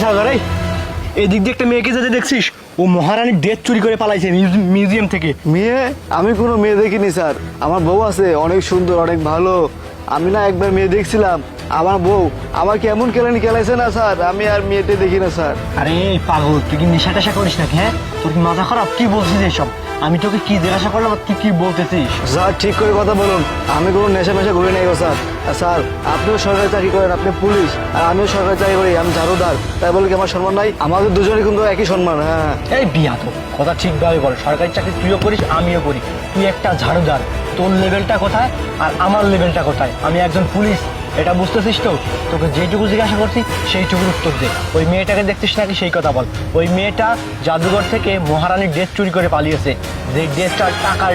সাগর এই দিক দিয়ে একটা মেয়েকে যেতে দেখছিস, ও মহারানীর ড্রেস চুরি করে পালাইছে মিউজিয়াম থেকে। মেয়ে? আমি কোনো মেয়ে দেখিনি স্যার। আমার বউ আছে, অনেক সুন্দর, অনেক ভালো। আমি না একবার মেয়ে দেখছিলাম, আমার বউ আমাকে এমন কেলানি খেলাইছে না স্যার, আমি আর মেয়েটা দেখি না স্যার। আরে পাগল, তুই কি নেশা টেশা করিস নাকি? হ্যাঁ, তোর কি মাথা খারাপ? কি বলছিস এসব? আমি তোকে কি জিজ্ঞাসা করলাম আর তুই কি বলতেছিস? স্যার ঠিক করে কথা বলুন, আমি কোনো নেশা মেশা ঘুরে নাই গো স্যার। আর স্যার আপনিও সরকারি চাকরি করেন, আপনি পুলিশ, আর আমিও সরকারি চাকরি করি, আমি ঝাড়ুদার, তাই বলে কি আমার সম্মান নাই? আমাদের দুজনের কিন্তু একই সম্মান। হ্যাঁ এই বিয়া তো কথা ঠিকভাবে বল, সরকারি চাকরি তুইও করিস আমিও করি, তুই একটা ঝাড়ুদার, তোর লেভেলটা কোথায় আর আমার লেভেলটা কোথায়? আমি একজন পুলিশ, এটা বুঝতেছিস তো? তোকে যেটুকু জিজ্ঞাসা করছি সেইটুকুর উত্তর দে। ওই মেয়েটাকে দেখছিস নাকি সেই কথা বল। ওই মেয়েটা জাদুঘর থেকে মহারানীর ড্রেস চুরি করে পালিয়েছে, যে ড্রেসটা টাকার